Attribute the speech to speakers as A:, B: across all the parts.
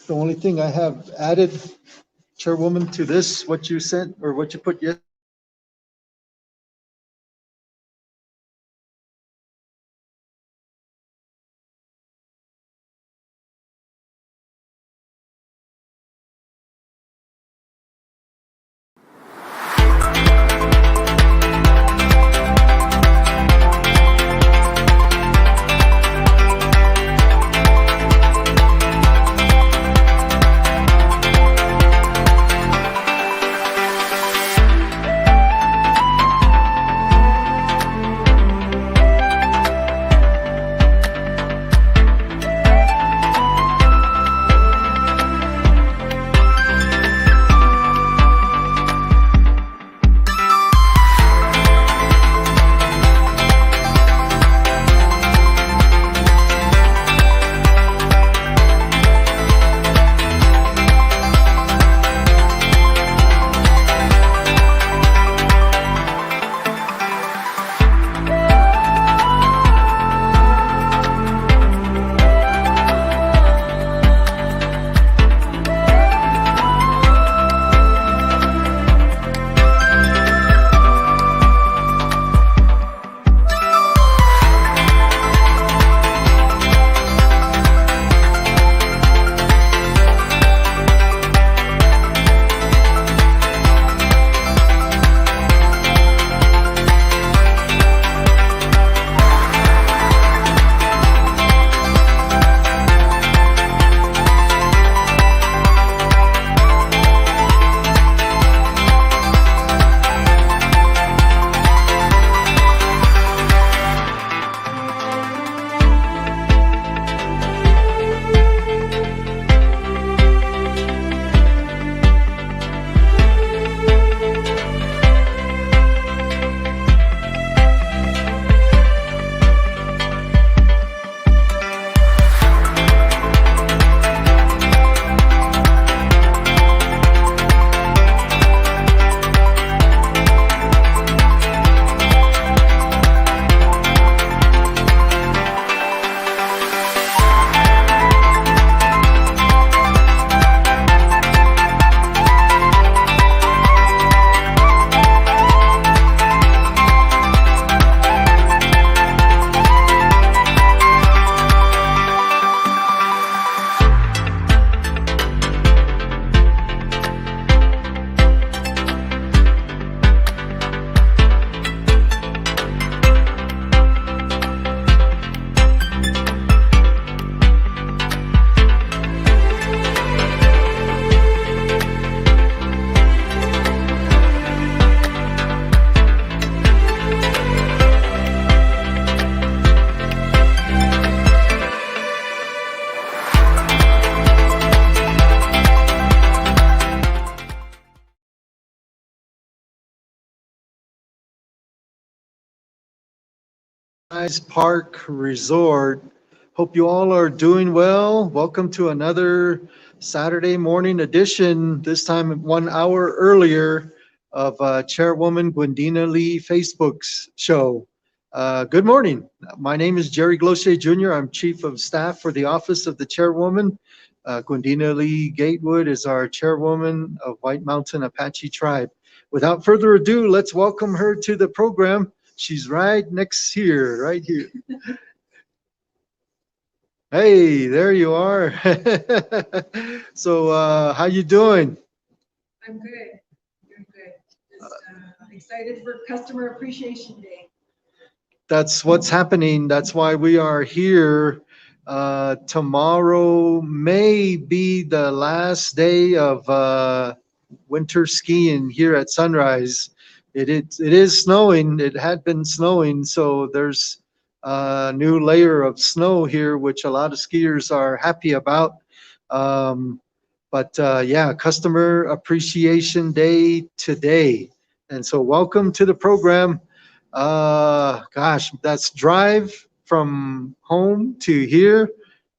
A: The only thing I have added, Chairwoman, to this, what you sent or what you put yesterday. Park Resort. Hope you all are doing well. Welcome to another Saturday morning edition, this time 1 hour earlier, of Chairwoman Gwendena Lee Facebook's show. Good morning. My name is Jerry Gloche Jr. I'm Chief of Staff for the Office of the Chairwoman. Gwendena Lee-Gatewood is our Chairwoman of White Mountain Apache Tribe. Without further ado, let's welcome her to the program. She's right next here, right here. Hey, there you are. So, how you doing?
B: I'm good. Doing good. Just excited for Customer Appreciation Day.
A: That's what's happening. That's why we are here. Tomorrow may be the last day of winter skiing here at Sunrise. It is snowing. It had been snowing, so there's a new layer of snow here, which a lot of skiers are happy about. Yeah, Customer Appreciation Day today. And so welcome to the program. Gosh, that's drive from home to here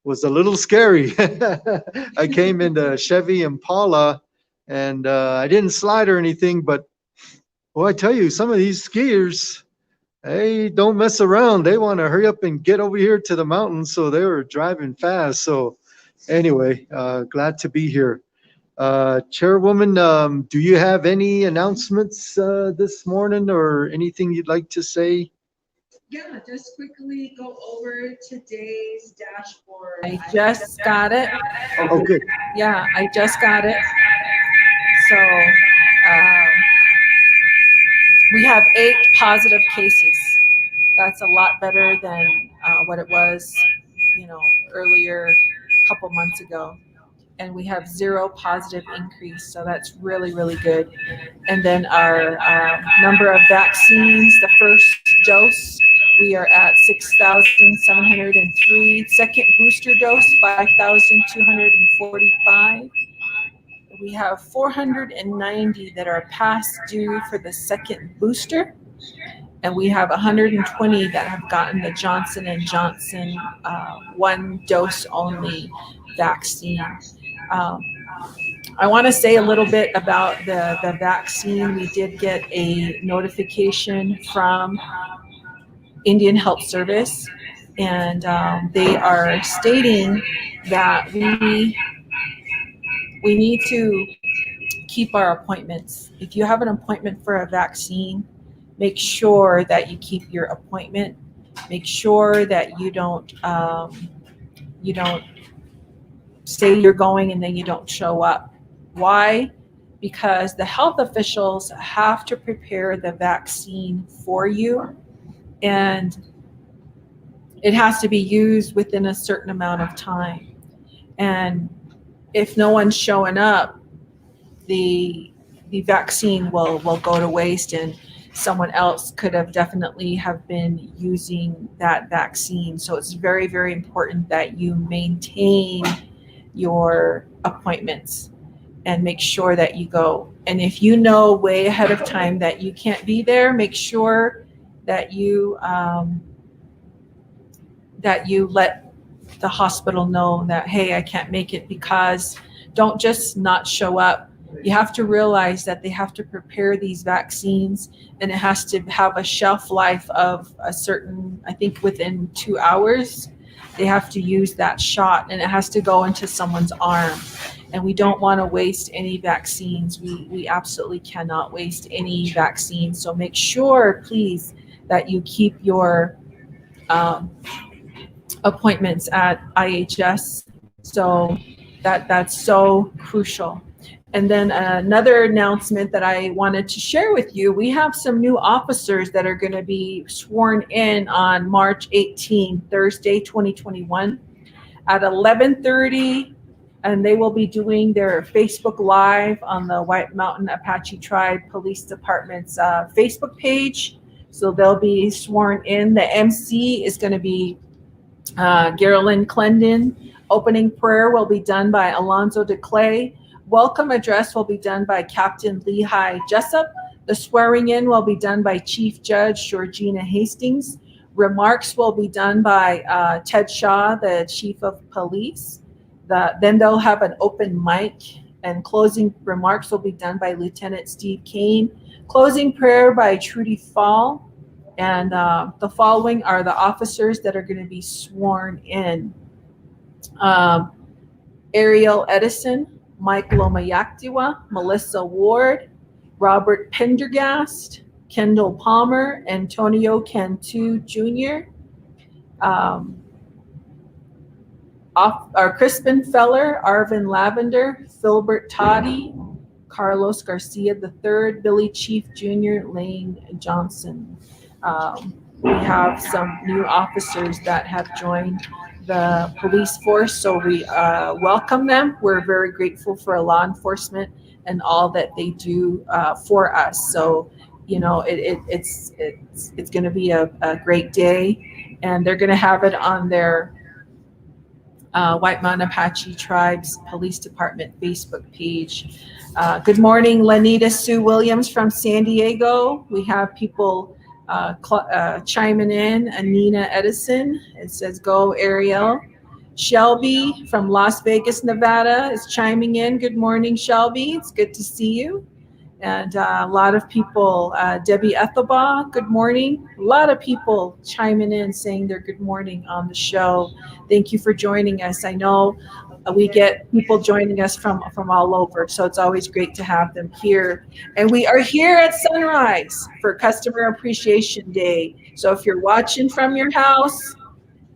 A: was a little scary. I came into Chevy Impala and I didn't slide or anything, but well, I tell you, some of these skiers, they don't mess around. They want to hurry up and get over here to the mountains, so they were driving fast. So Anyway, glad to be here. Chairwoman, do you have any announcements this morning or anything you'd like to say?
B: Yeah, just quickly go over today's dashboard.
C: I just got it.
A: Oh, good.
C: Yeah, I just got it. So we have 8 positive cases. That's a lot better than what it was, earlier, a couple months ago. And we have 0 positive increase, so that's really, really good. And then our number of vaccines, the first dose, we are at 6,703. Second booster dose, 5,245. We have 490 that are past due for the second booster, and we have 120 that have gotten the Johnson & Johnson 1 dose only vaccine. I want to say a little bit about the vaccine. We did get a notification from Indian Health Service, and they are stating that we need to keep our appointments. If you have an appointment for a vaccine, make sure that you keep your appointment. Make sure that you don't say you're going and then you don't show up. Why? Because the health officials have to prepare the vaccine for you, and it has to be used within a certain amount of time. And if no one's showing up, the vaccine will go to waste, and someone else could have definitely have been using that vaccine. So it's very, very important that you maintain your appointments and make sure that you go. And if you know way ahead of time that you can't be there, make sure that you let the hospital know that, hey, I can't make it, because don't just not show up. You have to realize that they have to prepare these vaccines, and it has to have a shelf life of a certain, I think within 2 hours, they have to use that shot, and it has to go into someone's arm. And we don't want to waste any vaccines. We absolutely cannot waste any vaccines. So make sure, please, that you keep your appointments at IHS. So that's so crucial. And then another announcement that I wanted to share with you, we have some new officers that are going to be sworn in on March 18, Thursday, 2021 at 11:30, and they will be doing their Facebook Live on the White Mountain Apache Tribe Police Department's Facebook page. So they'll be sworn in. The MC is going to be Geraldine Clendon. Opening prayer will be done by Alonzo DeClay. Welcome address will be done by Captain Lehigh Jessup. The swearing in will be done by Chief Judge Georgina Hastings. Remarks will be done by Ted Shaw, the Chief of Police. Then they'll have an open mic, and closing remarks will be done by Lieutenant Steve Kane. Closing prayer by Trudy Fall. And the following are the officers that are going to be sworn in. Ariel Edison, Mike Lomayaktiwa, Melissa Ward, Robert Pendergast, Kendall Palmer, Antonio Cantu Jr., Crispin Feller, Arvin Lavender, Philbert Toddy, Carlos Garcia III, Billy Chief Jr., Lane Johnson. We have some new officers that have joined the police force, so we welcome them. We're very grateful for law enforcement and all that they do for us. So, it's going to be a great day, and they're going to have it on their White Mountain Apache Tribes Police Department Facebook page. Good morning, Lanita Sue Williams from San Diego. We have people chiming in. Anina Edison, it says go Ariel. Shelby from Las Vegas, Nevada is chiming in. Good morning, Shelby. It's good to see you. And a lot of people, Debbie Ethelbaugh, good morning. A lot of people chiming in saying their good morning on the show. Thank you for joining us. I know We get people joining us from all over, so it's always great to have them here. And we are here at Sunrise for Customer Appreciation Day. So if you're watching from your house,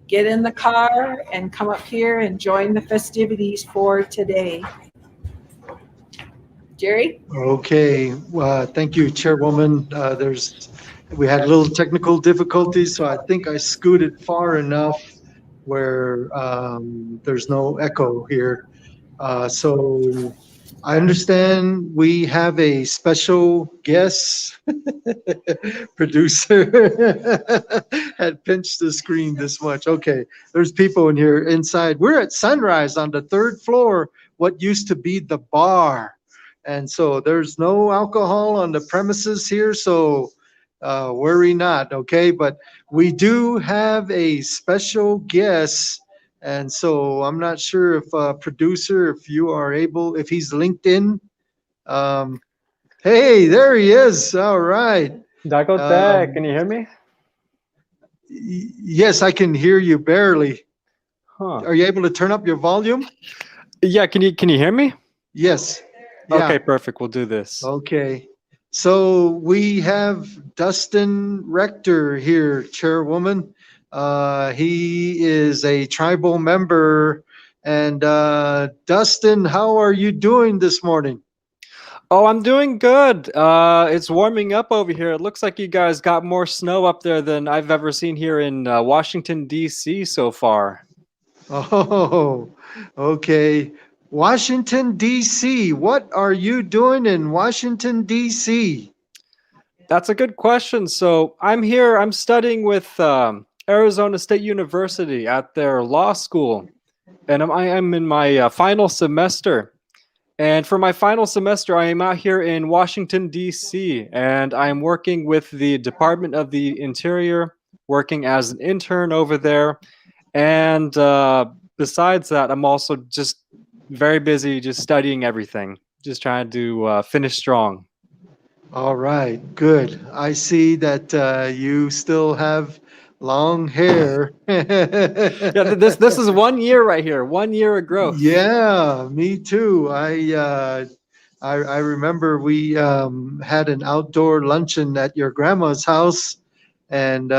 C: get in the car and come up here and join the festivities for today. Jerry?
A: Okay, thank you, Chairwoman. We had a little technical difficulties, so I think I scooted far enough where there's no echo here. So I understand we have a special guest producer had pinched the screen this much. Okay, there's people in here inside. We're at Sunrise on the third floor, what used to be the bar. And so there's no alcohol on the premises here, so worry not, okay? But we do have a special guest, and so I'm not sure if producer, if you are able, if he's linked in. Um, hey, there he is. All right.
D: Dakote, can you hear me?
A: Yes, I can hear you barely.
D: Huh.
A: Are you able to turn up your volume?
D: Yeah, can you hear me?
A: Yes. Yeah.
D: Okay, perfect. We'll do this.
A: Okay. So we have Dustin Rector here, Chairwoman. He is a tribal member. And Dustin, how are you doing this morning?
D: Oh, I'm doing good. It's warming up over here. It looks like you guys got more snow up there than I've ever seen here in Washington, D.C. so far.
A: Oh, okay. Washington, D.C. What are you doing in Washington, D.C.?
D: That's a good question. So I'm here. I'm studying with Arizona State University at their law school, and I'm in my final semester. And for my final semester, I am out here in Washington, D.C., and I am working with the Department of the Interior, working as an intern over there. And besides that, I'm also just very busy just studying everything, just trying to finish strong.
A: All right, good. I see that you still have long hair.
D: Yeah, this is 1 year right here, 1 year of growth.
A: Yeah, me too. I remember we had an outdoor luncheon at your grandma's house, and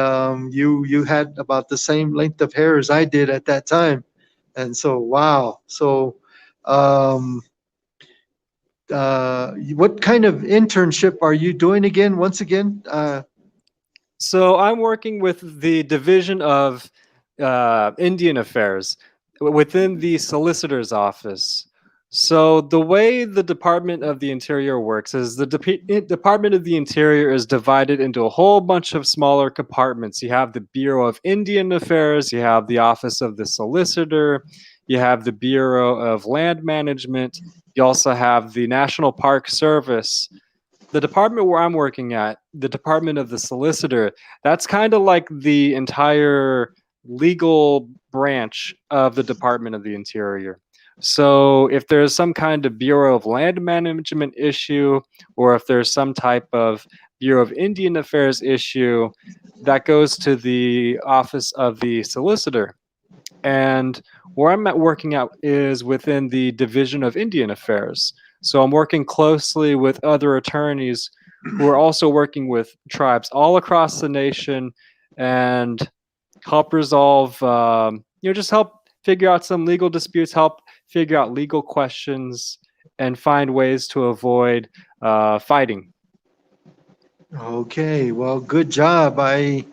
A: you had about the same length of hair as I did at that time, and so wow. So, um, what kind of internship are you doing again? Once again,
D: So I'm working with the Division of Indian Affairs within the solicitor's office. So the way the Department of the Interior works is the Department of the Interior is divided into a whole bunch of smaller compartments. You have the Bureau of Indian Affairs, you have the Office of the Solicitor, you have the Bureau of Land Management, you also have the National Park Service. The department where I'm working at, the Department of the Solicitor, that's kind of like the entire legal branch of the Department of the Interior. So if there's some kind of Bureau of Land Management issue, or if there's some type of Bureau of Indian Affairs issue, that goes to the Office of the Solicitor. And where I'm working out is within the Division of Indian Affairs. So I'm working closely with other attorneys who are also working with tribes all across the nation and help resolve, just help figure out some legal disputes, help figure out legal questions, and find ways to avoid fighting.
A: okay, well, good job. I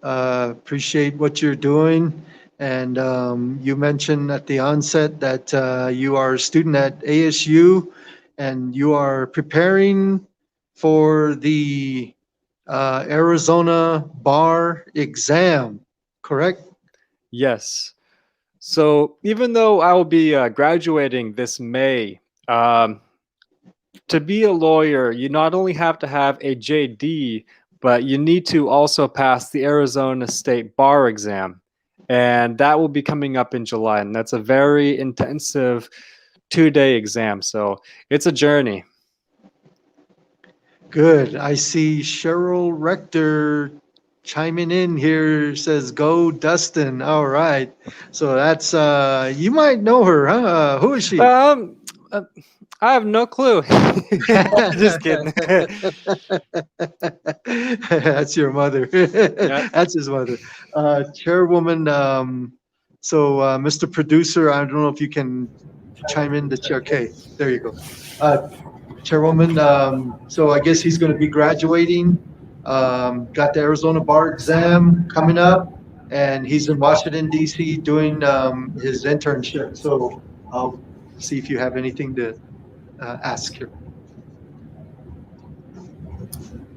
A: appreciate what you're doing. And you mentioned at the onset that you are a student at ASU and you are preparing for the Arizona bar exam, correct?
D: Yes. So even though I will be graduating this May, to be a lawyer, you not only have to have a JD, but you need to also pass the Arizona State Bar exam. And that will be coming up in July. And that's a very intensive 2-day exam. So it's a journey.
A: Good. I see Cheryl Rector chiming in here says, "Go Dustin." All right. So that's, you might know her, huh? Who is she?
D: Uh, I have no clue. Just kidding.
A: That's your mother. That's his mother. Chairwoman, Mr. Producer, I don't know if you can chime in the chair. Okay, there you go. Chairwoman, so I guess he's going to be graduating. Got the Arizona bar exam coming up, and he's in Washington, D.C. doing his internship. So I'll see if you have anything to ask here.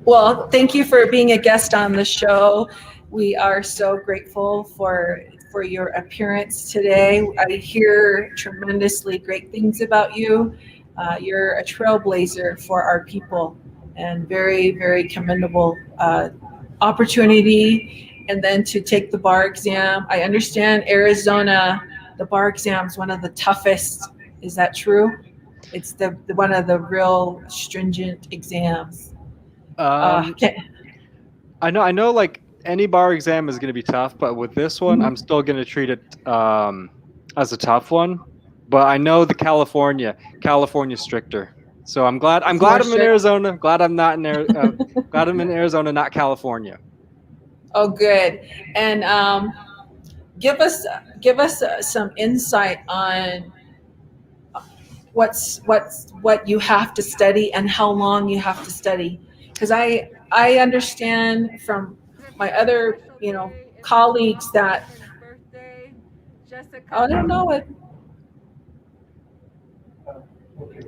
C: Well, thank you for being a guest on the show. We are so grateful for your appearance today. I hear tremendously great things about you. You're a trailblazer for our people, and very, very commendable opportunity. And then to take the bar exam. I understand Arizona, the bar exam is one of the toughest. Is that true? It's the one of the real stringent exams.
D: I know like any bar exam is going to be tough, but with this one, I'm still going to treat it as a tough one. But I know the California's stricter. So I'm glad I'm in Arizona. Glad I'm not in glad I'm in Arizona, not California.
C: Oh, good. And give us some insight on what you have to study and how long you have to study. Because I understand from my other colleagues that I don't know it.
A: Okay,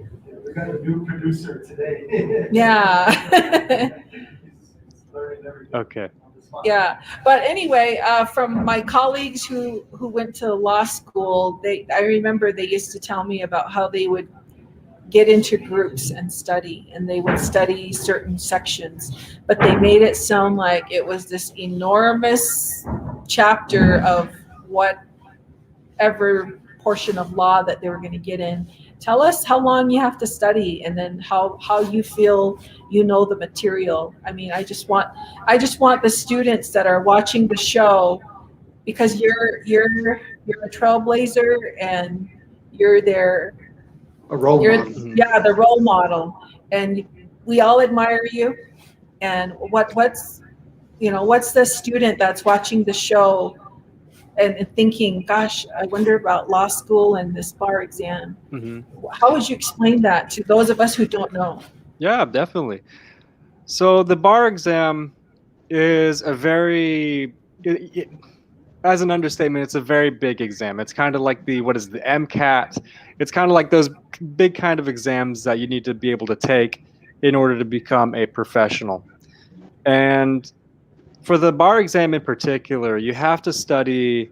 A: we got a new producer today.
C: Yeah.
D: Okay.
C: Yeah, but anyway, from my colleagues who went to law school, I remember they used to tell me about how they would get into groups and study, and they would study certain sections, but they made it sound like it was this enormous chapter of whatever portion of law that they were going to get in. Tell us how long you have to study, and then how you feel you know the material. I mean, I just want the students that are watching the show, because you're a trailblazer and you're their
A: A role model.
C: yeah, the role model, and we all admire you. And what's the student that's watching the show and thinking, gosh, I wonder about law school and this bar exam. How would you explain that to those of us who don't know?
D: Yeah, definitely. So the bar exam is a very, as an understatement, it's a very big exam. It's kind of like the MCAT. It's kind of like those big kind of exams that you need to be able to take in order to become a professional. And for the bar exam in particular, you have to study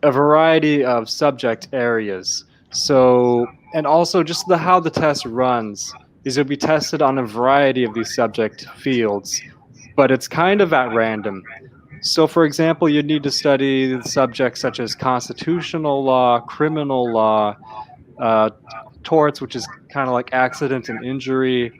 D: a variety of subject areas. So, and also just how the test runs is you'll be tested on a variety of these subject fields, but it's kind of at random. So, for example, you need to study subjects such as constitutional law, criminal law, torts, which is kind of like accident and injury.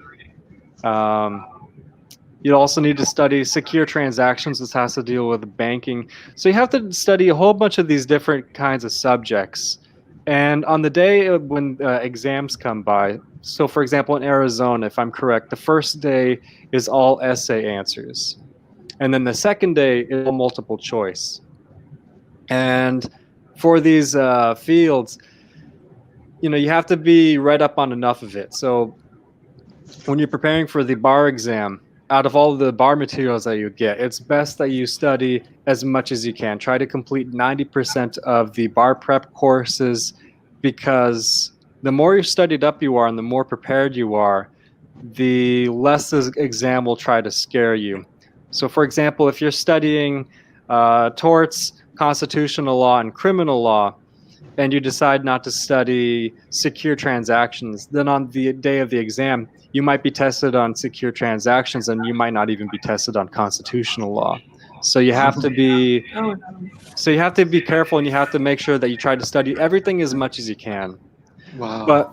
D: You also need to study secure transactions. This has to deal with banking. So you have to study a whole bunch of these different kinds of subjects. And on the day when exams come by, so for example, in Arizona, if I'm correct, the first day is all essay answers. And then the second day is all multiple choice. And for these fields, you have to be read up on enough of it. So when you're preparing for the bar exam, out of all the bar materials that you get, it's best that you study as much as you can. Try to complete 90% of the bar prep courses, because the more you studied up you are and the more prepared you are, the less the exam will try to scare you. So for example, if you're studying torts, constitutional law, and criminal law, and you decide not to study secure transactions, then on the day of the exam, you might be tested on secure transactions and you might not even be tested on constitutional law. So you have to be careful, and you have to make sure that you try to study everything as much as you can.
A: Wow.
D: But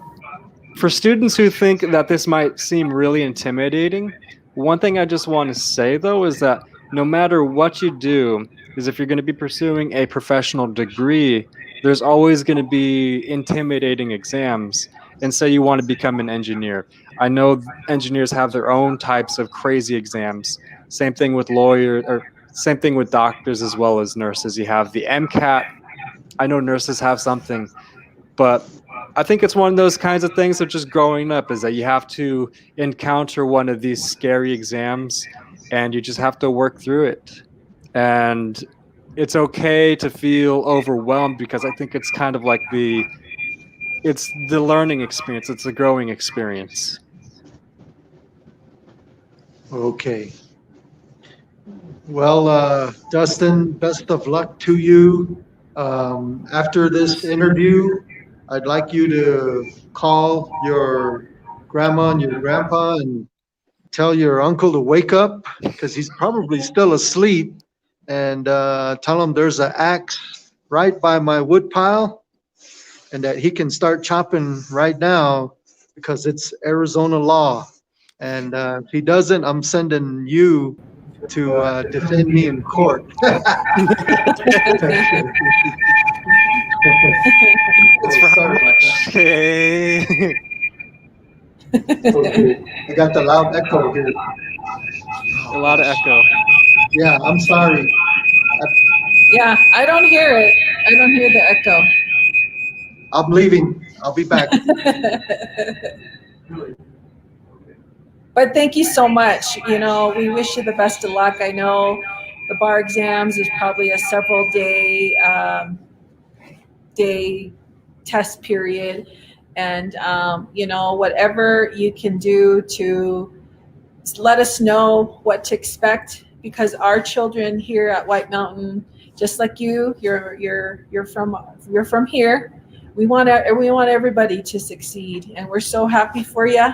D: for students who think that this might seem really intimidating, one thing I just want to say though is that no matter what you do, is if you're going to be pursuing a professional degree, there's always going to be intimidating exams. And say you want to become an engineer. I know engineers have their own types of crazy exams. Same thing with lawyers, or same thing with doctors as well as nurses. You have the MCAT. I know nurses have something, but I think it's one of those kinds of things of just growing up, is that you have to encounter one of these scary exams and you just have to work through it. And it's okay to feel overwhelmed, because I think it's kind of like it's the learning experience, it's the growing experience.
A: Okay. Well, Dustin, best of luck to you. After this interview, I'd like you to call your grandma and your grandpa and tell your uncle to wake up, because he's probably still asleep, and tell him there's an axe right by my wood pile and that he can start chopping right now because it's Arizona law. And if he doesn't, I'm sending you to defend me in court.
D: It's for how much? Hey.
A: Okay. I got the loud echo here.
D: A lot of echo.
A: Yeah, I'm sorry.
C: Yeah, I don't hear it. I don't hear the echo.
A: I'm leaving. I'll be back.
C: But thank you so much. You know, we wish you the best of luck. I know the bar exams is probably a several day test period. And, you know, whatever you can do to let us know what to expect, because our children here at White Mountain, just like you're from here. We want everybody to succeed, and we're so happy for you.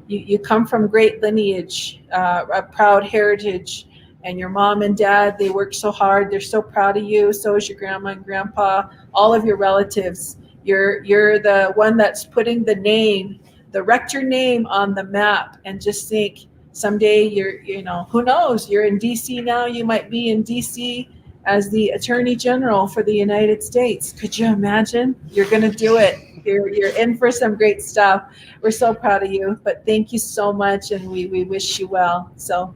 C: You come from great lineage, a proud heritage, and your mom and dad, they work so hard. They're so proud of you. So is your grandma and grandpa, all of your relatives. You're the one that's putting the rector name on the map, and just think someday who knows, you're in DC now, you might be in DC as the Attorney General for the United States. Could you imagine? You're going to do it. You're in for some great stuff. We're so proud of you, but thank you so much, and we wish you well. So.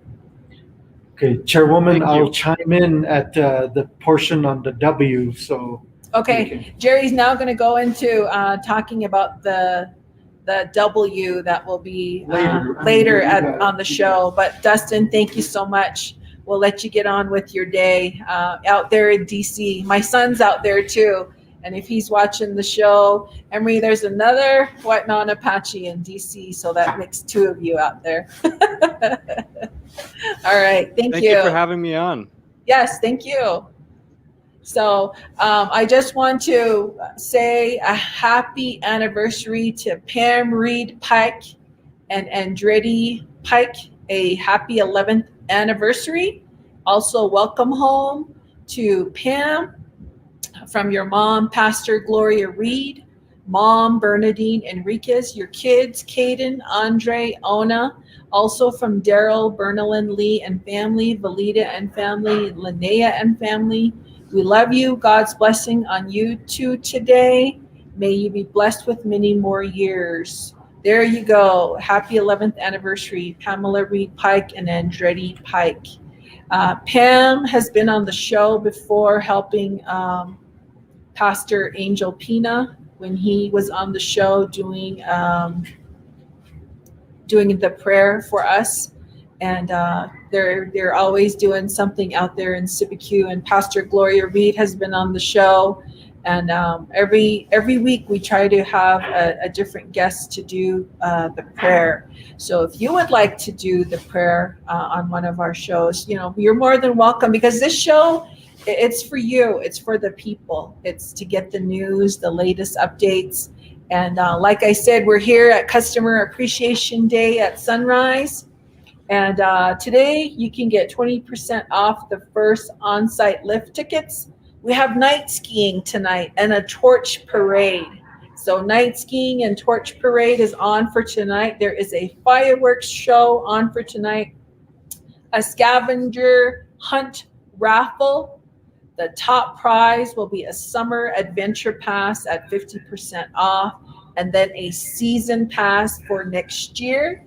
A: Okay, Chairwoman,
D: Thank you.
A: I'll chime in at the portion on the W, so.
C: Okay, Jerry's now going to go into talking about the W that will be later on the show. But Dustin, thank you so much. We'll let you get on with your day out there in DC. My son's out there too, and if he's watching the show, Emery, there's another White Mountain Apache in DC, so that makes two of you out there. All right, thank you.
D: Thank you for having me on.
C: Yes, thank you. So I just want to say a happy anniversary to Pam Reed Pike and Andretti Pike, a happy 11th anniversary. Also, welcome home to Pam from your mom, Pastor Gloria Reed, mom, Bernadine Enriquez, your kids, Caden, Andre, Ona, also from Daryl, Bernalyn, Lee and family, Valida and family, Linnea and family. We love you. God's blessing on you too today. May you be blessed with many more years. There you go. Happy 11th anniversary, Pamela Reed Pike and Andretti Pike. Pam has been on the show before, helping Pastor Angel Pina when he was on the show doing the prayer for us. And they're always doing something out there in Sibique. And Pastor Gloria Reed has been on the show. And every week we try to have a different guest to do the prayer. So if you would like to do the prayer on one of our shows, you're more than welcome, because this show, it's for you. It's for the people. It's to get the news, the latest updates. And like I said, we're here at Customer Appreciation Day at Sunrise. And today you can get 20% off the first on-site lift tickets. We have night skiing tonight and a torch parade. So night skiing and torch parade is on for tonight. There is a fireworks show on for tonight, a scavenger hunt raffle. The top prize will be a summer adventure pass at 50% off, and then a season pass for next year.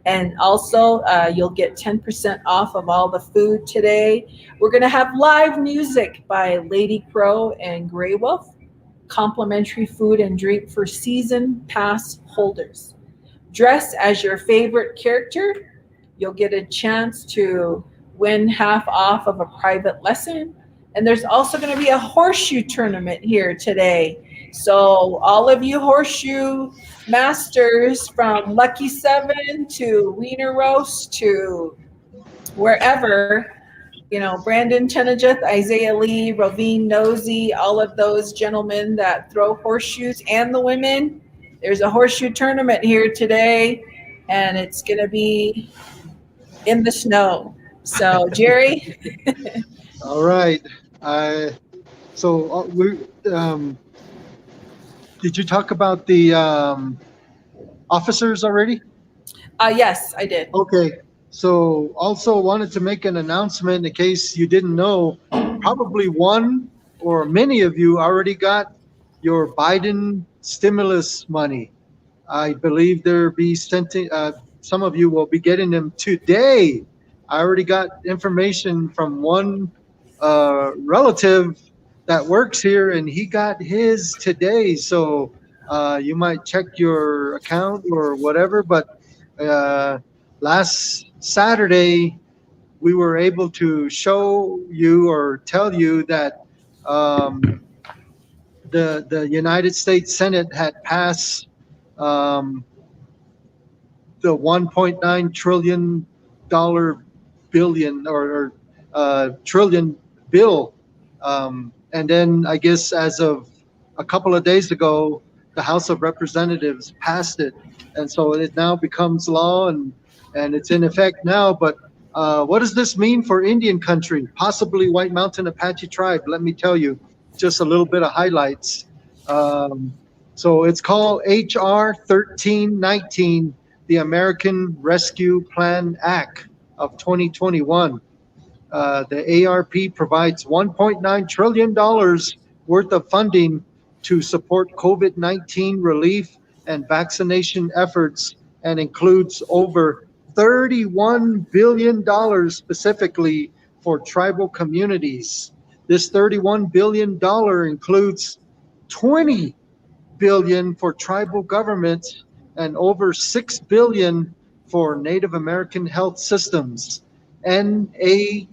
C: And also, you'll get 10% off of all the food today. We're going to have live music by Lady Crow and Grey Wolf, complimentary food and drink for season pass holders. Dress as your favorite character. You'll get a chance to win half off of a private lesson. And there's also going to be a horseshoe tournament here today. So all of you horseshoe masters from Lucky 7 to Wiener Roast to wherever, Brandon Chenajeth, Isaiah Lee, Rovine Nosey, all of those gentlemen that throw horseshoes and the women, there's a horseshoe tournament here today, and it's going to be in the snow. So, Jerry?
A: All right. Did you talk about the officers already?
C: Yes, I did.
A: Okay. So also wanted to make an announcement in case you didn't know. Probably one or many of you already got your Biden stimulus money. I believe some of you will be getting them today. I already got information from one relative that works here, and he got his today. So you might check your account or whatever. But last Saturday, we were able to show you or tell you that the United States Senate had passed the $1.9 trillion billion or trillion bill. And then I guess as of a couple of days ago, the House of Representatives passed it. And so it now becomes law and it's in effect now. But what does this mean for Indian country, possibly White Mountain Apache tribe? Let me tell you just a little bit of highlights. So it's called HR 1319, the American Rescue Plan Act of 2021. The ARP provides $1.9 trillion worth of funding to support COVID-19 relief and vaccination efforts, and includes over $31 billion specifically for tribal communities. This $31 billion includes $20 billion for tribal governments and over $6 billion for Native American health systems. NAFOA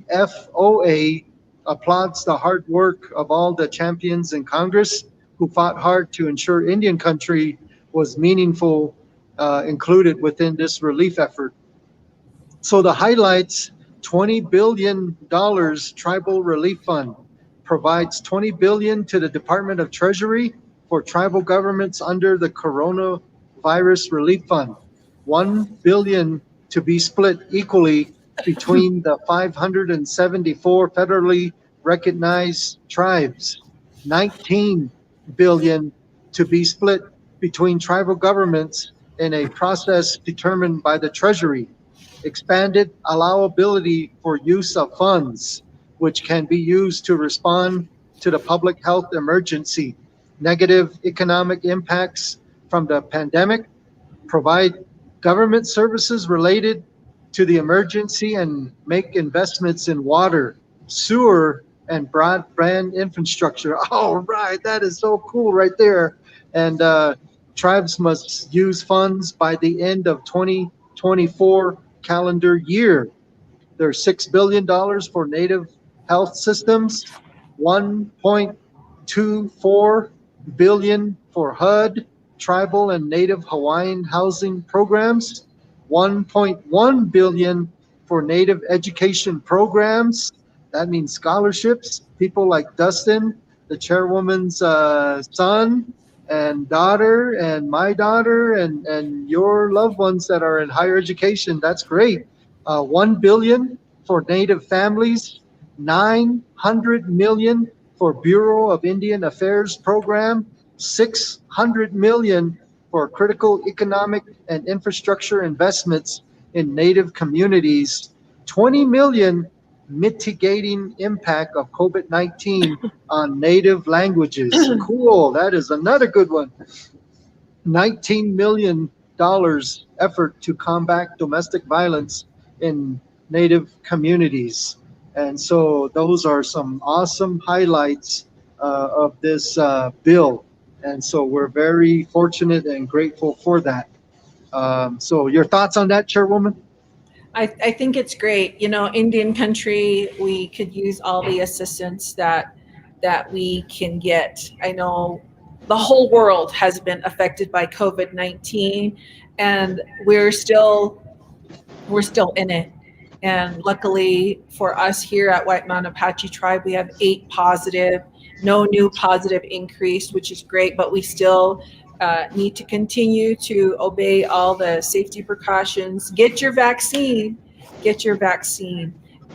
A: applauds the hard work of all the champions in Congress who fought hard to ensure Indian country was meaningful, included within this relief effort. So the highlights: $20 billion Tribal Relief Fund provides $20 billion to the Department of Treasury for tribal governments under the Coronavirus Relief Fund. $1 billion to be split equally between the 574 federally recognized tribes. $19 billion to be split between tribal governments in a process determined by the Treasury. Expanded allowability for use of funds, which can be used to respond to the public health emergency, negative economic impacts from the pandemic, provide government services related to the emergency, and make investments in water, sewer, and broadband infrastructure. All right, that is so cool right there. And tribes must use funds by the end of 2024 calendar year. There's $6 billion for Native health systems, $1.24 billion for HUD, tribal and Native Hawaiian housing programs, $1.1 billion for Native education programs. That means scholarships. People like Dustin, the chairwoman's son and daughter, and my daughter, and your loved ones that are in higher education. That's great. $1 billion for Native families, $900 million for Bureau of Indian Affairs program, $600 million for critical economic and infrastructure investments in Native communities, $20 million mitigating impact of COVID-19 on native languages. Cool. That is another good one. $19 million effort to combat domestic violence in native communities. And so those are some awesome highlights of this bill. And so we're very fortunate and grateful for that. So your thoughts on that, Chairwoman?
C: I think it's great. You know, Indian country, we could use all the assistance that we can get. I know the whole world has been affected by COVID-19, and we're still in it. And luckily for us here at White Mountain Apache Tribe, we have 8 positive, no new positive increase, which is great, but we still need to continue to obey all the safety precautions. Get your vaccine.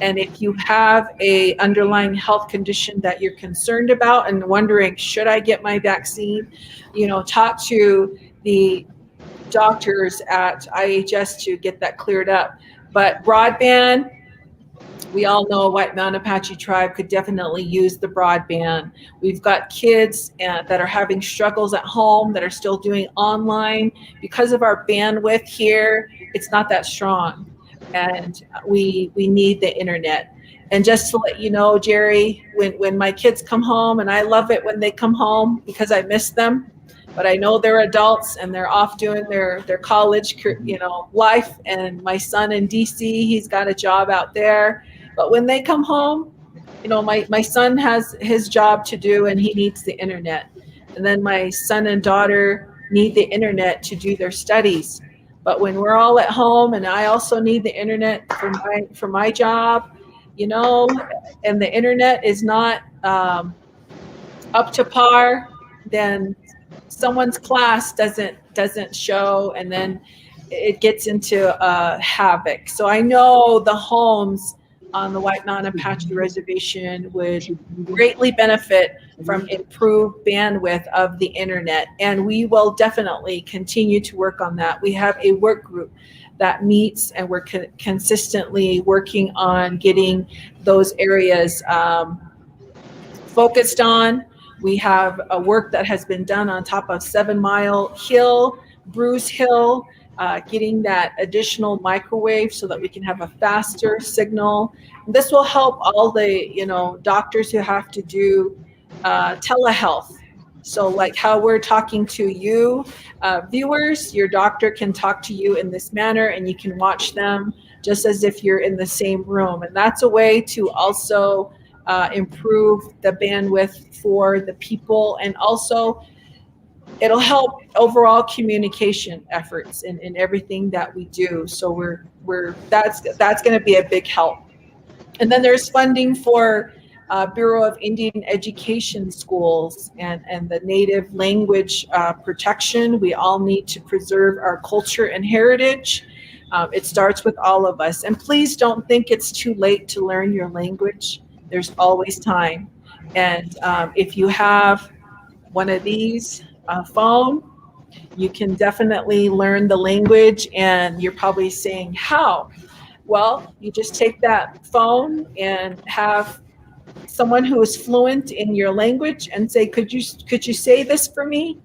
C: And if you have a underlying health condition that you're concerned about and wondering, should I get my vaccine? You know, talk to the doctors at IHS to get that cleared up. But broadband, we all know White Mountain Apache Tribe could definitely use the broadband. We've got kids that are having struggles at home that are still doing online. Because of our bandwidth here, it's not that strong. And we need the internet. And just to let you know, Jerry, when my kids come home, and I love it when they come home because I miss them, but I know they're adults and they're off doing their college, life. And my son in DC, he's got a job out there. But when they come home, my son has his job to do and he needs the internet. And then my son and daughter need the internet to do their studies. But when we're all at home and I also need the internet for my job, and the internet is not up to par, then someone's class doesn't show, and then it gets into havoc. So I know the homes on the White Mountain Apache Reservation would greatly benefit from improved bandwidth of the internet, and we will definitely continue to work on that. We have a work group that meets, and we're consistently working on getting those areas focused on. We have a work that has been done on top of 7 Mile Hill, Bruce Hill, getting that additional microwave so that we can have a faster signal. This will help all the doctors who have to do telehealth. So like how we're talking to you viewers, your doctor can talk to you in this manner and you can watch them just as if you're in the same room. And that's a way to also improve the bandwidth for the people, and also it'll help overall communication efforts in everything that we do. So that's going to be a big help. And then there's funding for Bureau of Indian Education schools and the native language protection. We all need to preserve our culture and heritage. It starts with all of us. And please don't think it's too late to learn your language. There's always time. And if you have one of these phone, you can definitely learn the language. And you're probably saying, how? Well, you just take that phone and have someone who is fluent in your language and say, could you say this for me?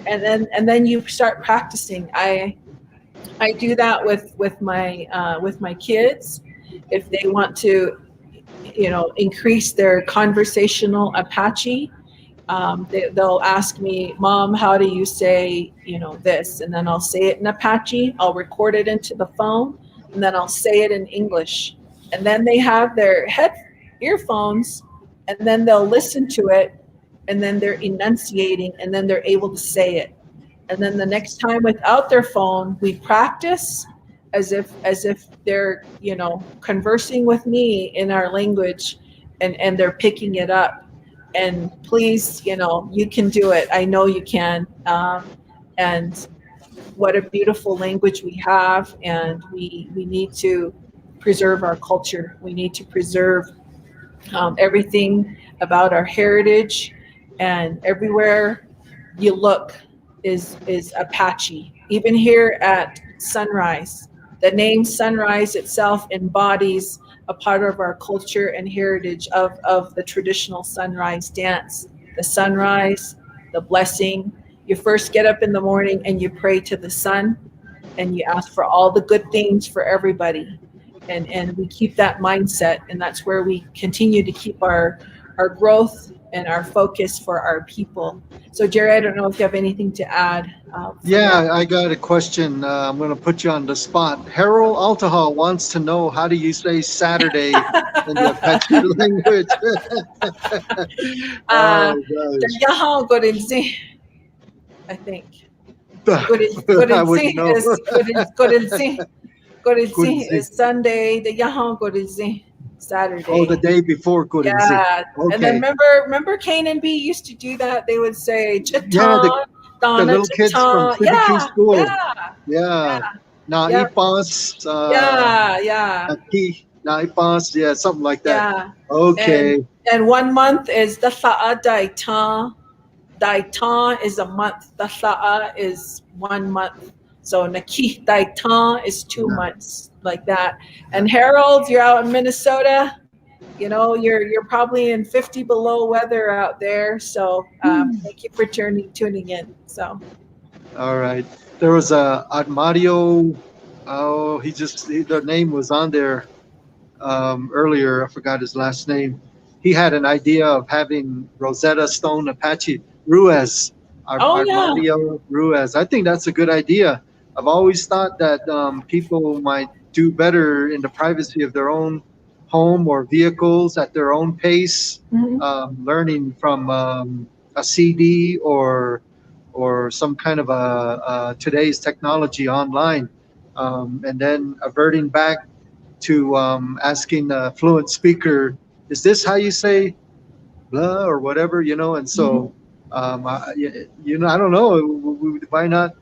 C: And then you start practicing. I do that with my kids. If they want to increase their conversational Apache, they'll ask me, Mom, how do you say this? And then I'll say it in Apache. I'll record it into the phone, and then I'll say it in English. And then they have their earphones, and then they'll listen to it, and then they're enunciating, and then they're able to say it. And then the next time without their phone, we practice as if they're conversing with me in our language, and they're picking it up. And please, you can do it. I know you can. And what a beautiful language we have, and we need to preserve our culture. We need to preserve everything about our heritage, and everywhere you look is Apache. Even here at Sunrise, the name Sunrise itself embodies a part of our culture and heritage of the traditional sunrise dance. The sunrise, the blessing. You first get up in the morning and you pray to the sun and you ask for all the good things for everybody. And we keep that mindset, and that's where we continue to keep our growth and our focus for our people. So Jerry, I don't know if you have anything to add.
A: Yeah, I got a question. I'm going to put you on the spot. Harold Altahal wants to know, how do you say Saturday in the Apache language? Oh, gosh.
C: Yahan Gorinzi, I think.
A: I wouldn't
C: Gorinzi
A: know.
C: is Gorinzi. Gorinzi
A: Gorinzi.
C: is Sunday. The Yahan Gorinzi, Saturday.
A: Oh, the day before Gorinzi.
C: Yeah.
A: Okay.
C: And then remember Kane and B used to do that. They would say Chitan,
A: The little kids from City Key School. Yeah. Naipas.
C: Yeah.
A: Naipas. Yeah, something like that.
C: Yeah.
A: Okay.
C: And 1 month is the Sa'a Daitan. Daitan is a month. The Sa'a is 1 month. So Nakih Daitan is 2 months, like that. And Harold, you're out in Minnesota. You know, you're probably in 50 below weather out there. So thank you for tuning in. So.
A: All right. There was a Mario. Oh, the name was on there earlier. I forgot his last name. He had an idea of having Rosetta Stone Apache Ruiz. Mario Ruiz. I think that's a good idea. I've always thought that people might do better in the privacy of their own home or vehicles at their own pace, learning from a CD or some kind of today's technology online, and then averting back to asking a fluent speaker, is this how you say blah or whatever, and so I don't know, why not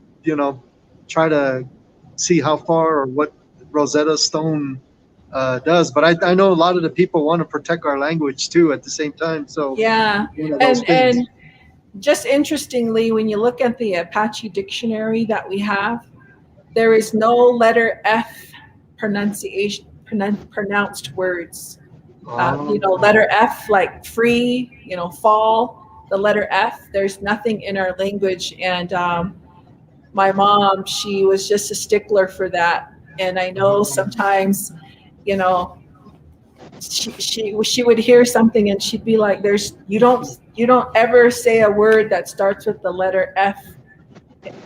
A: try to see how far or what Rosetta Stone does. But I know a lot of the people want to protect our language too at the same time. So
C: yeah, and just interestingly, when you look at the Apache dictionary that we have, there is no letter F pronounced words. Letter F like free, fall. The letter F, there's nothing in our language, and my mom, she was just a stickler for that. And I know sometimes, she would hear something and she'd be like, you don't ever say a word that starts with the letter F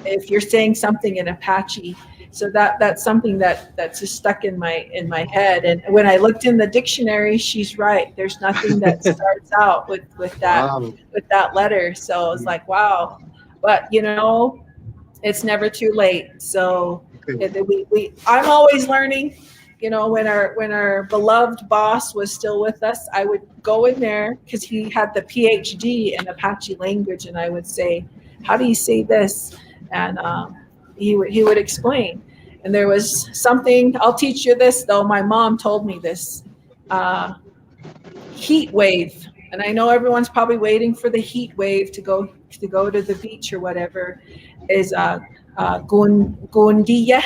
C: if you're saying something in Apache. So that's something that's just stuck in my head. And when I looked in the dictionary, she's right. There's nothing that starts out with that letter. So I was like, wow. But it's never too late. So I'm always learning. When our beloved boss was still with us, I would go in there because he had the PhD in Apache language, and I would say, how do you say this? And he would explain. And there was something, I'll teach you this though, my mom told me this, heat wave. And I know everyone's probably waiting for the heat wave to go to the beach or whatever, is Gwendena.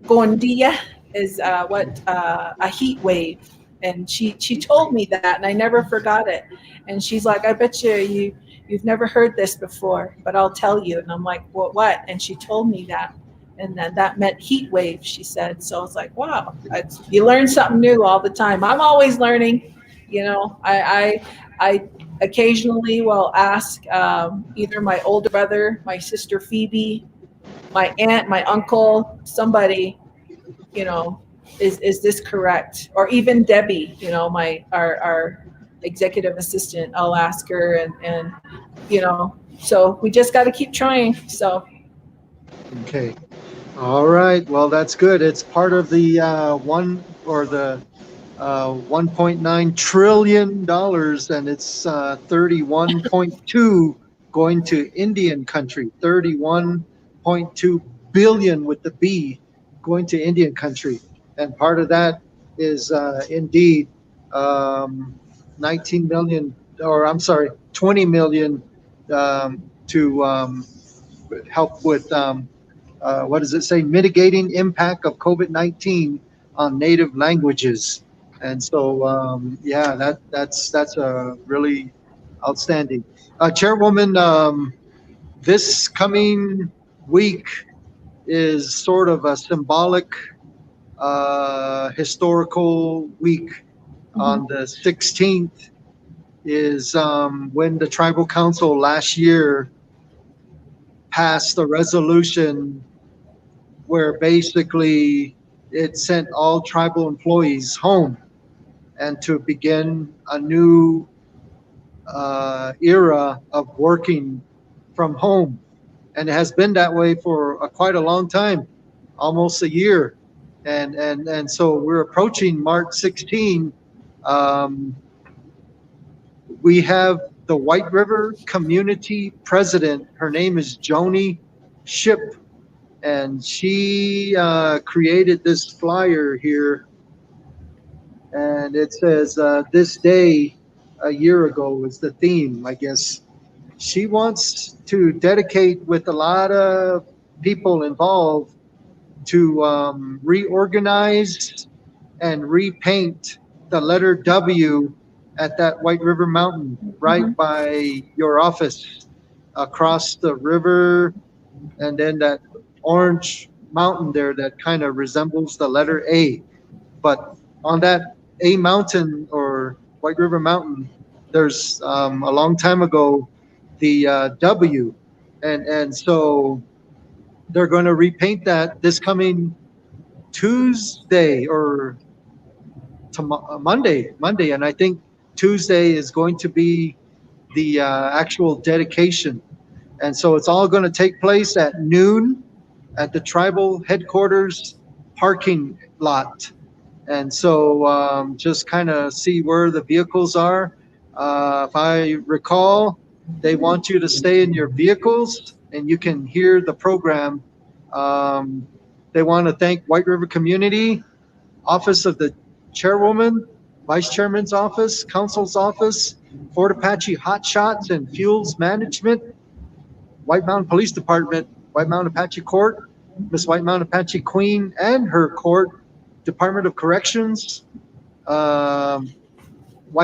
C: Gwendena is what a heat wave. And she told me that, and I never forgot it. And she's like, I bet you've never heard this before, but I'll tell you. And I'm like, what? And she told me that. And then that meant heat wave, she said. So I was like, wow, you learn something new all the time. I'm always learning. I occasionally will ask either my older brother, my sister Phoebe, my aunt, my uncle, somebody, is this correct? Or even Debbie, our executive assistant, I'll ask her, and so we just got to keep trying. So.
A: Okay. All right. Well, that's good. It's part of the $1.9 trillion, and it's 31.2 going to Indian country, 31.2 billion with the B going to Indian country. And part of that is indeed 19 million, or I'm sorry, 20 million to help with, what does it say, mitigating impact of COVID-19 on native languages. And so, yeah, that's a really outstanding. Chairwoman, this coming week is sort of a symbolic, historical week. On the 16th is when the tribal council last year passed a resolution where basically it sent all tribal employees home and to begin a new era of working from home. And it has been that way for quite a long time, almost a year. And so we're approaching March 16. We have the White River Community President. Her name is Joni Ship, and she created this flyer here, and it says, "This day a year ago" is the theme, I guess. She wants to dedicate with a lot of people involved to reorganize and repaint the letter W at that White River Mountain right by your office, across the river, and then that orange mountain there that kind of resembles the letter A. But on that A mountain, or White River Mountain, there's a long time ago the W, and so they're going to repaint that this coming Tuesday or Monday, and I think Tuesday is going to be the actual dedication. And so it's all going to take place at noon at the tribal headquarters parking lot. And so just kind of see where the vehicles are. If I recall, they want you to stay in your vehicles and you can hear the program. They want to thank White River Community, Office of the Chairwoman, Vice Chairman's Office, Council's Office, Fort Apache Hot Shots and Fuels Management, White Mountain Police Department, White Mountain Apache Court, Miss White Mountain Apache Queen and her court, Department of Corrections, White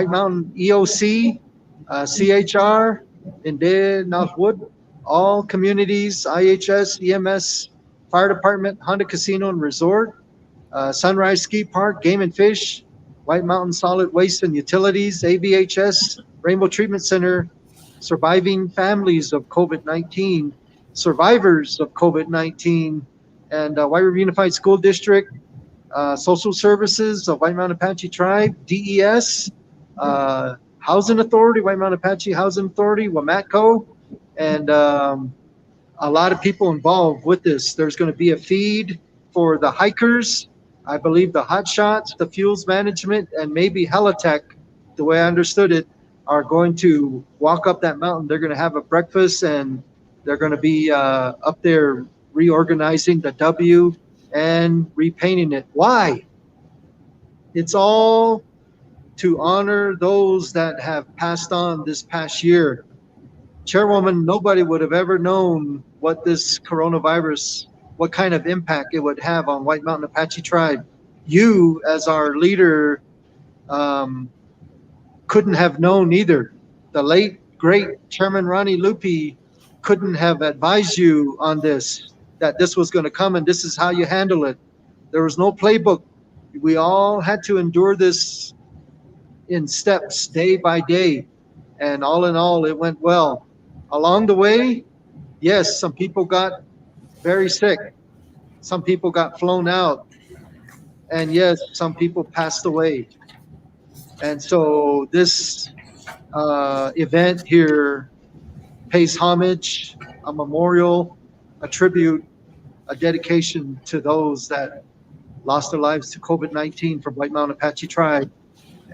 A: Mountain EOC, CHR, Lee-Gatewood, all communities, IHS, EMS, Fire Department, Honda Casino and Resort, Sunrise Ski Park, Game and Fish, White Mountain Solid Waste and Utilities, AVHS, Rainbow Treatment Center, surviving families of COVID-19, survivors of COVID-19, and White River Unified School District, Social Services of White Mountain Apache Tribe, DES, Housing Authority, White Mountain Apache Housing Authority, WMATCO, and a lot of people involved with this. There's going to be a feed for the hikers, I believe the hot shots, the fuels management, and maybe Helitech, the way I understood it, are going to walk up that mountain. They're going to have a breakfast and they're going to be up there reorganizing the W and repainting it. Why? It's all to honor those that have passed on this past year. Chairwoman, nobody would have ever known what this coronavirus, what kind of impact it would have on White Mountain Apache Tribe. You, as our leader, couldn't have known either. The late, great Chairman Ronnie Lupi couldn't have advised you on this, that this was going to come and this is how you handle it. There was no playbook. We all had to endure this in steps, day by day. And all in all, it went well. Along the way, yes, some people got very sick. Some people got flown out. And yes, some people passed away. And so this event here pays homage, a memorial, a tribute, a dedication to those that lost their lives to COVID-19 from White Mountain Apache Tribe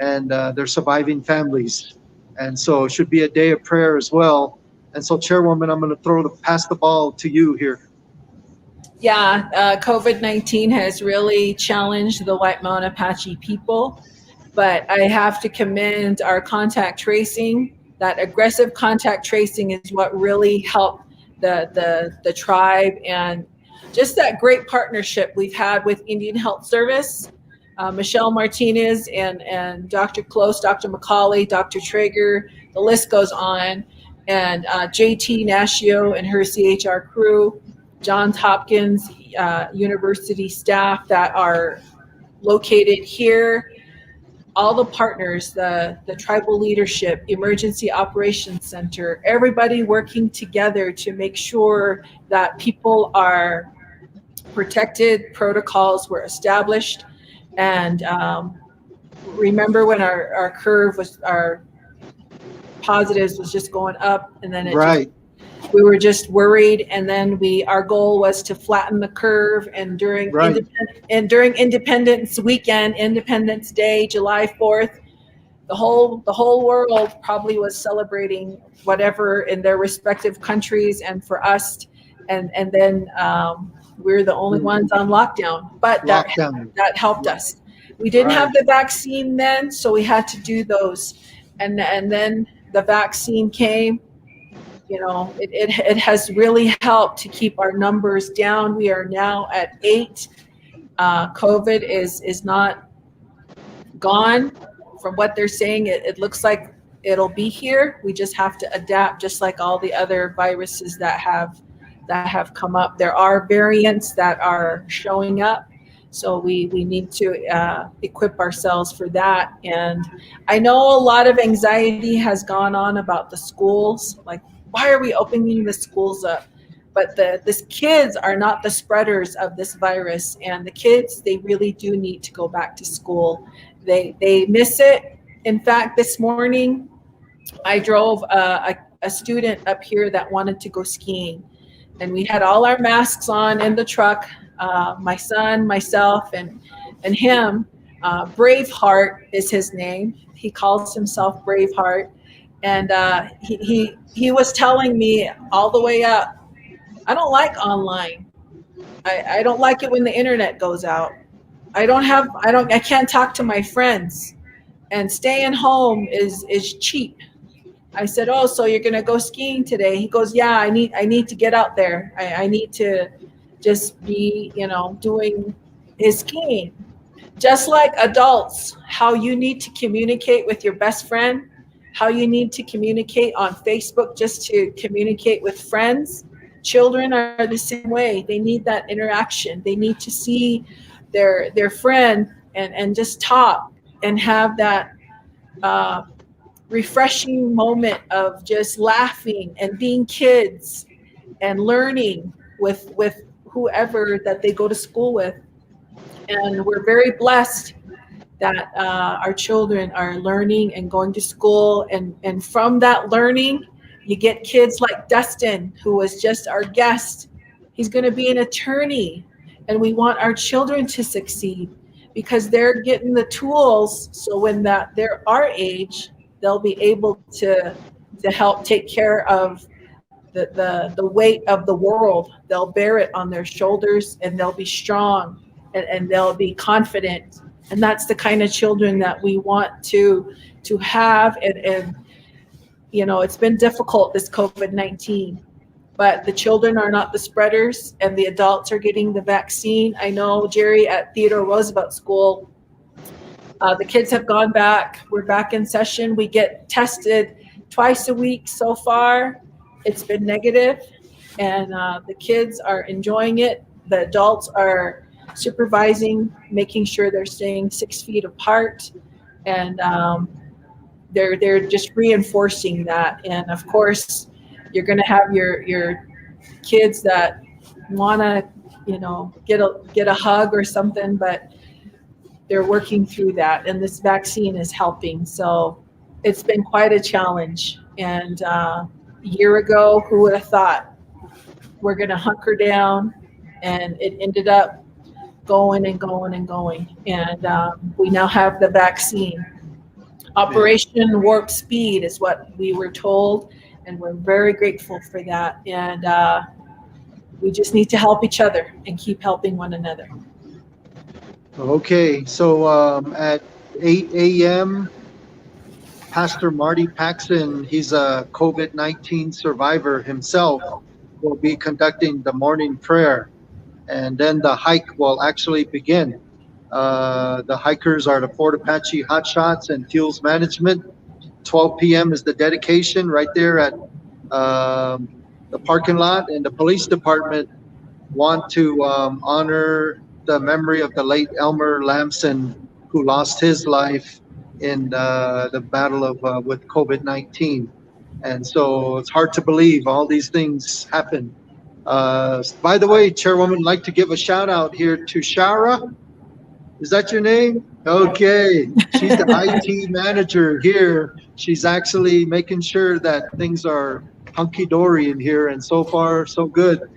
A: and their surviving families. And so it should be a day of prayer as well. And so, Chairwoman, I'm going to pass the ball to you here.
C: Yeah, COVID-19 has really challenged the White Mountain Apache people, but I have to commend our contact tracing. That aggressive contact tracing is what really helped the tribe, and just that great partnership we've had with Indian Health Service. Michelle Martinez and Dr. Close, Dr. McCauley, Dr. Traeger, the list goes on, and JT Nashio and her CHR crew, Johns Hopkins University staff that are located here, all the partners, the tribal leadership, emergency operations center, everybody working together to make sure that people are protected, protocols were established. And remember when our curve was, our positives was just going up, and then
A: Right.
C: we were just worried, and then our goal was to flatten the curve. And during
A: Right.
C: during Independence Weekend, Independence Day, July 4th, the whole world probably was celebrating whatever in their respective countries, and for us, and then we're the only ones on lockdown, but
A: Lockdown.
C: that helped us. We didn't have the vaccine then, so we had to do those, and then the vaccine came. You know, it has really helped to keep our numbers down. We are now at 8. COVID is not gone. From what they're saying, it looks like it'll be here. We just have to adapt, just like all the other viruses that have come up. There are variants that are showing up, so we need to equip ourselves for that. And I know a lot of anxiety has gone on about the schools, like, why are we opening the schools up? But the kids are not the spreaders of this virus, and the kids, they really do need to go back to school. They miss it. In fact, this morning, I drove a student up here that wanted to go skiing, and we had all our masks on in the truck. My son, myself, and him. Braveheart is his name. He calls himself Braveheart, and he was telling me all the way up, I don't like online. I don't like it when the internet goes out. I can't talk to my friends, and staying home is cheap. I said, oh, so you're gonna go skiing today? He goes, yeah, I need to get out there. I need to just be, doing his skiing. Just like adults, how you need to communicate with your best friend, how you need to communicate on Facebook just to communicate with friends. Children are the same way. They need that interaction. They need to see their friend and just talk and have that refreshing moment of just laughing and being kids and learning with whoever that they go to school with. And we're very blessed that our children are learning and going to school. And from that learning, you get kids like Dustin, who was just our guest. He's going to be an attorney. And we want our children to succeed because they're getting the tools. So when they're our age, they'll be able to help take care of the weight of the world. They'll bear it on their shoulders, and they'll be strong, and they'll be confident. And that's the kind of children that we want to have. And it's been difficult, this COVID-19, but the children are not the spreaders, and the adults are getting the vaccine. I know, Jerry, at Theodore Roosevelt School, the kids have gone back. We're back in session. We get tested twice a week so far. It's been negative, and the kids are enjoying it. The adults are supervising, making sure they're staying 6 feet apart, and they're just reinforcing that. And of course, you're going to have your kids that want to, get a hug or something, but they're working through that, and this vaccine is helping. So it's been quite a challenge. And a year ago, who would have thought we're going to hunker down, and it ended up going and going and going. And we now have the vaccine. Operation Warp Speed is what we were told, and we're very grateful for that. And we just need to help each other and keep helping one another.
A: Okay, so at 8 a.m., Pastor Marty Paxson, he's a COVID-19 survivor himself, will be conducting the morning prayer, and then the hike will actually begin. The hikers are the Fort Apache Hotshots and Fuels Management. 12 p.m. is the dedication right there at the parking lot, and the police department want to honor the memory of the late Elmer Lamson, who lost his life in the battle of with COVID-19. And so it's hard to believe all these things happen. By the way, Chairwoman, I'd like to give a shout out here to Shara. Is that your name? Okay. She's the IT manager here. She's actually making sure that things are hunky-dory in here, and so far, so good.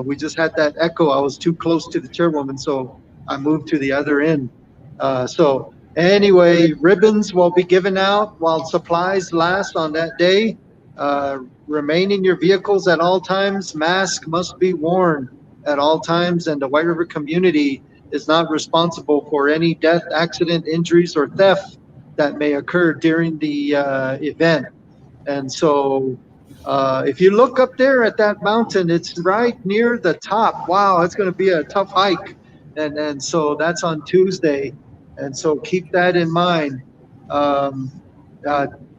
A: We just had that echo. I was too close to the chairwoman, so I moved to the other end. So anyway, ribbons will be given out while supplies last on that day. Remain in your vehicles at all times. Mask must be worn at all times, and the White River community is not responsible for any death, accident, injuries, or theft that may occur during the event. And so if you look up there at that mountain, it's right near the top. Wow, it's going to be a tough hike. And so that's on Tuesday. And so keep that in mind.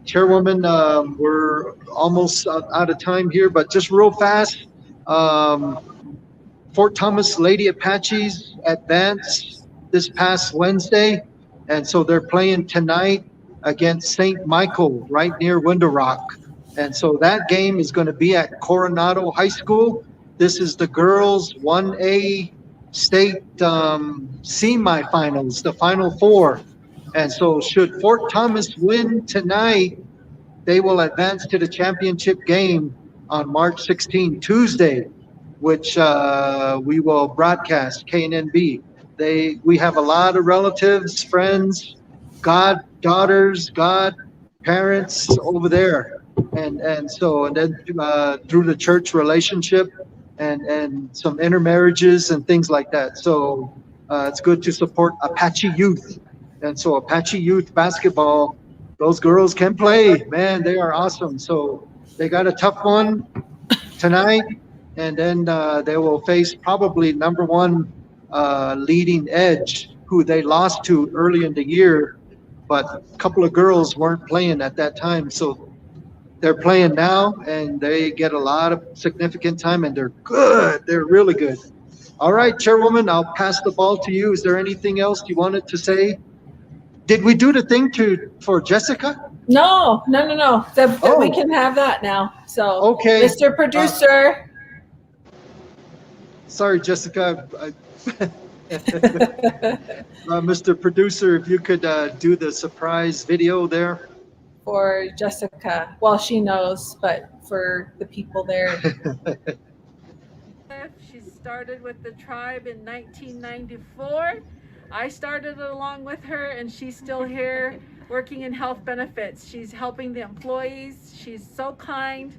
A: Chairwoman, we're almost out of time here, but just real fast. Fort Thomas Lady Apaches advanced this past Wednesday, and so they're playing tonight against St. Michael right near Window Rock. And so that game is going to be at Coronado High School. This is the girls 1A state semifinals, the Final Four. And so should Fort Thomas win tonight, they will advance to the championship game on March 16, Tuesday, which we will broadcast, KNNB. We have a lot of relatives, friends, goddaughters, godparents over there. And then through the church relationship and some intermarriages and things like that. So it's good to support Apache youth. And so Apache youth basketball, those girls can play. Man, they are awesome. So they got a tough one tonight. And then they will face probably number one leading edge, who they lost to early in the year. But a couple of girls weren't playing at that time. So they're playing now, and they get a lot of significant time, and they're good. They're really good. All right, Chairwoman, I'll pass the ball to you. Is there anything else you wanted to say? Did we do the thing for Jessica?
C: No. We can have that now. So,
A: okay,
C: Mr. Producer.
A: Sorry, Jessica. Mr. Producer, if you could do the surprise video there.
C: For Jessica. Well, she knows, but for the people there. She started with the tribe in 1994. I started along with her, and she's still here working in health benefits. She's helping the employees. She's so kind.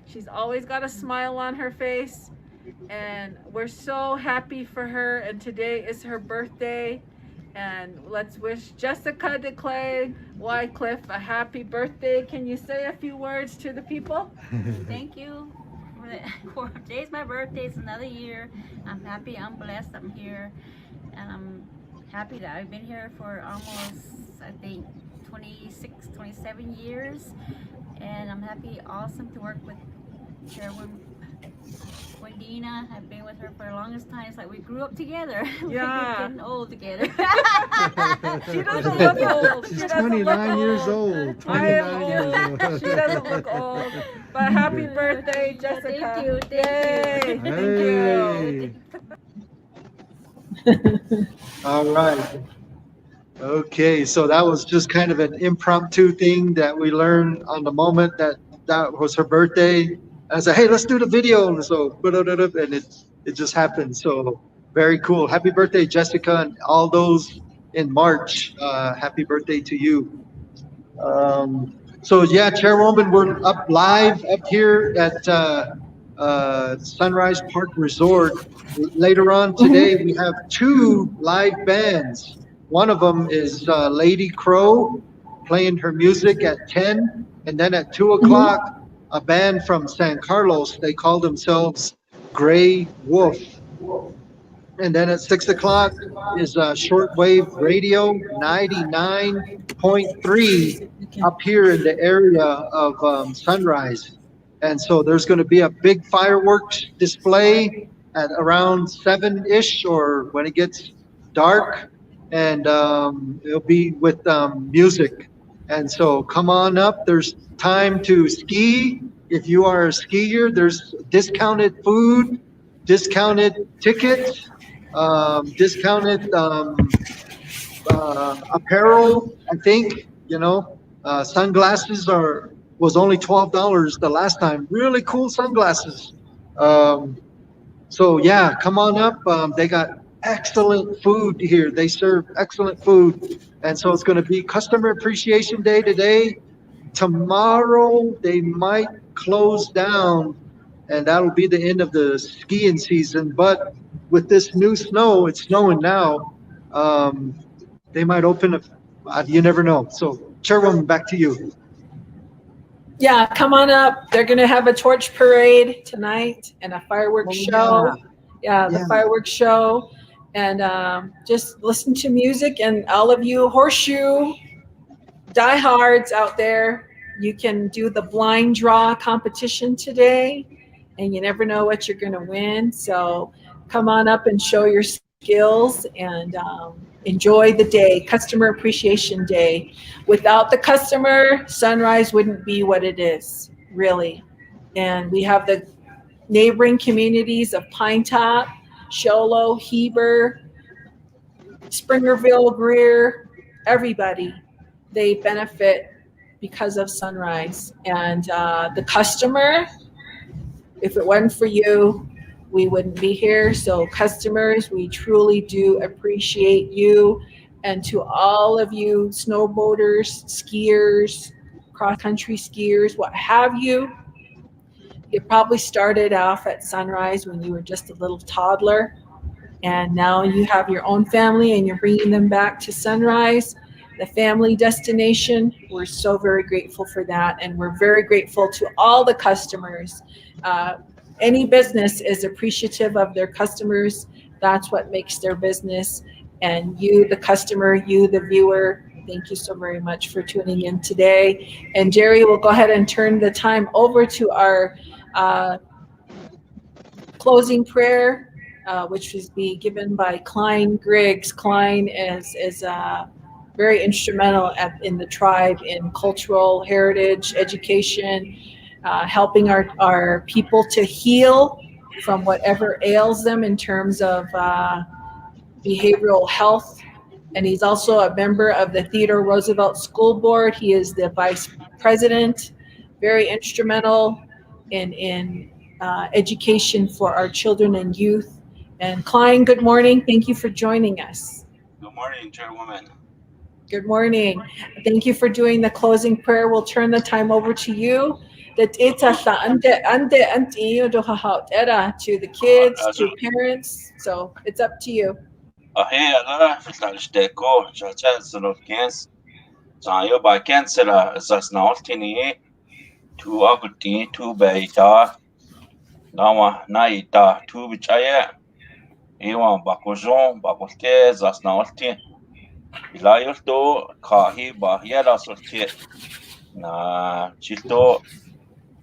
C: She's always got a smile on her face, and we're so happy for her. And today is her birthday. And let's wish Jessica DeClay Wycliffe a happy birthday. Can you say a few words to the people?
E: Thank you. Today's my birthday. It's another year. I'm happy. I'm blessed. I'm here. And I'm happy that I've been here for almost, I think, 26, 27 years. And I'm happy, awesome to work with Chairwoman Gwendena. I've been with her for the longest time. It's like we grew up together.
C: Yeah.
E: We're getting old together.
C: She doesn't look old.
A: She's 29 years old. 29 years old.
C: She doesn't look old. But happy birthday, Jessica.
E: Thank you.
C: Yay.
A: Hey. All right. Okay, so that was just kind of an impromptu thing that we learned on the moment that was her birthday. I said, hey, let's do the video. And so, and it just happened. So very cool. Happy birthday, Jessica, and all those in March. Happy birthday to you. So yeah, Chairwoman, we're up live up here at Sunrise Park Resort. Later on today, we have 2 live bands. One of them is Lady Crow playing her music at 10, and then at 2 o'clock, a band from San Carlos. They call themselves Gray Wolf. And then at 6 o'clock is shortwave radio 99.3 up here in the area of Sunrise. And so there's going to be a big fireworks display at around 7-ish or when it gets dark. And it'll be with music. And so come on up. There's time to ski. If you are a skier, there's discounted food, discounted tickets, discounted apparel. I think sunglasses was only $12 the last time. Really cool sunglasses. So yeah, come on up. They got excellent food here. They serve excellent food, and so it's going to be Customer Appreciation Day today. Tomorrow they might close down, and that'll be the end of the skiing season. But with this new snow, it's snowing now. They might open. You never know. So, Chairwoman, back to you.
C: Yeah, come on up. They're going to have a torch parade tonight and a fireworks show. Yeah, the fireworks show. And just listen to music. And all of you horseshoe diehards out there, you can do the blind draw competition today. And you never know what you're going to win. So come on up and show your skills and enjoy the day, Customer Appreciation Day. Without the customer, Sunrise wouldn't be what it is, really. And we have the neighboring communities of Pine Top, Sholo, Heber, Springerville, Greer, everybody. They benefit because of Sunrise. And the customer, if it wasn't for you, we wouldn't be here. So customers, we truly do appreciate you. And to all of you snowboarders, skiers, cross-country skiers, what have you, you probably started off at Sunrise when you were just a little toddler. And now you have your own family and you're bringing them back to Sunrise, the family destination. We're so very grateful for that. And we're very grateful to all the customers. Any business is appreciative of their customers. That's what makes their business. And you, the customer, you, the viewer, thank you so very much for tuning in today. And Jerry will go ahead and turn the time over to our closing prayer, which was be given by Klein Griggs. Klein is very instrumental in the tribe in cultural heritage, education, helping our people to heal from whatever ails them in terms of behavioral health. And he's also a member of the Theodore Roosevelt School Board. He is the vice president, very instrumental in education for our children and youth. And Klein, good morning. Thank you for joining us.
F: Good morning, Chairwoman.
C: Good morning. Thank you for doing the closing prayer. We'll turn the time over to you. To the kids, to parents. So it's up to you.
F: Ahela fitalsteko chachaslo kens zayo ba kensela zasnaultini tu aguti tu beita nawa naita tu bichaya ewa bakojon bakolte zasnaulti ilayolto kahi ba yala sorti na chito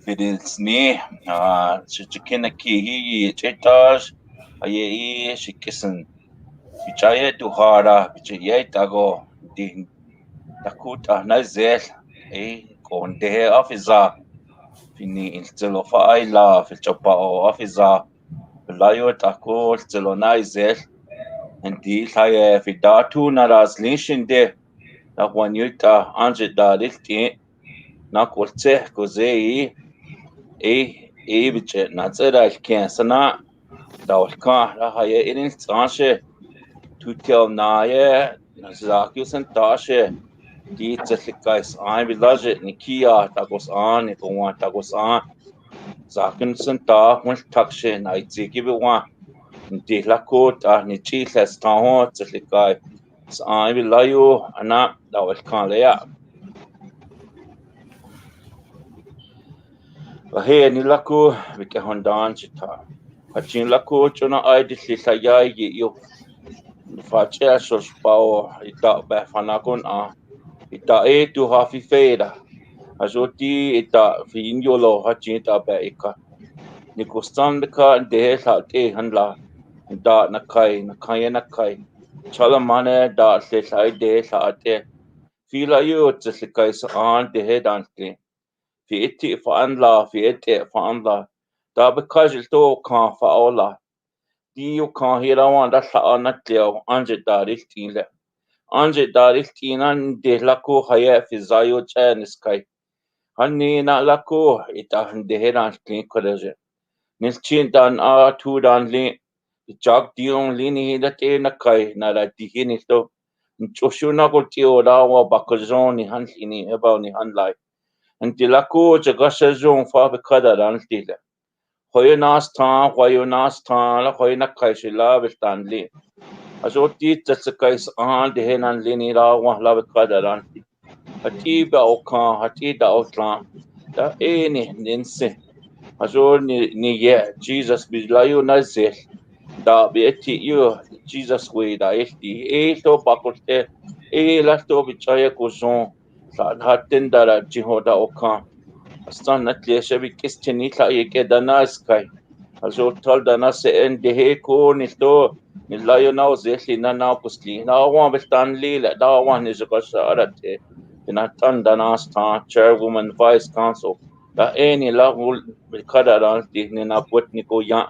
F: fidilsni chichikina kihi chetaj aye shikisen bichaya tuhara bichaya tago di takuta nazel konde afiza fini iltelo faila filchapa afiza layo takol telo nazel ndi haye fidatu narazlishinde na wanyuta anje dalilti na koltse kozei biche natsera kensana dawlka la haye irin tsanshe tutel naye nazakusen tashe di tsekais ai bilaje nikia tagos an itwa tagos an zakun senta mul takshe na itsiki biwa ndi lakot ni chiles taho tsekai ai bilayo ana dawlka leya He ni lako vike hondan chita Hachin la ko chuna ai di sisa ya yo fa che so spao ita ba fanakon a ita e tu hafi feira azoti ita fin yolo hachin ta ba ika ni ko stand ka de sa te hanla da na kai chala mane da se sai de sa te fila yo tse kai sa an de he dan te fi iti fa anla fi iti fa anla da be kajil to kan fa ola di yo kan hira wan da sa na teo anje da ristile anje da ristina de la ko haya fi zayo chanis kai hanni na la ko ita de he dan te kodeje nis chin dan a tu dan li jak diong lini da te na kai na la di hini to choshu na ko tio da wa bakazon ni han lini eba ni han lai anti la ko che ga se zong fa be kada dan ti le hoye nas ta la hoye na kai shi la be tan li aso ti tsa tsa kai sa de he nan lini la wa la be kada dan ti hati ba o kan hati da o tlan da e ni ninse aso ni ye Jesus bi la yo na zel da be eti yo Jesus we da esti e to bakote e la to bi chaya ko zon sa hatten da ra jihoda o kan astan na tleshe bi kistini tla ye ke dana sky aso tal dana se en de he ko ni to ni la yo na zel na na pusli na wa be tan li la da wa ni zo ka sa arate ina tan dana sta chairwoman vice council da eni la ul bi kada ran ti ni na put ni ko ya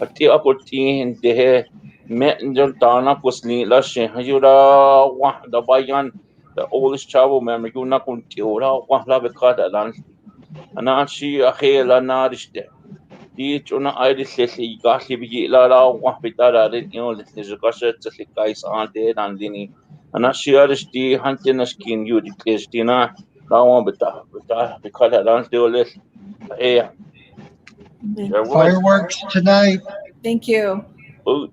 F: ati apoti de he me njon tana pusli la she yura wa da bayan the oldest travel member you na kun ti ora wa la be kada ran ana shi akhe la na rishte di chuna ai di se ga li bi la la wa bi ta ra rin yo le se ka se se kai sa de ran dini ana shi arishti hantin skin you di kristina la wa bi kada ran de ole e chairwoman
A: Fireworks tonight.
C: Thank you.
F: boot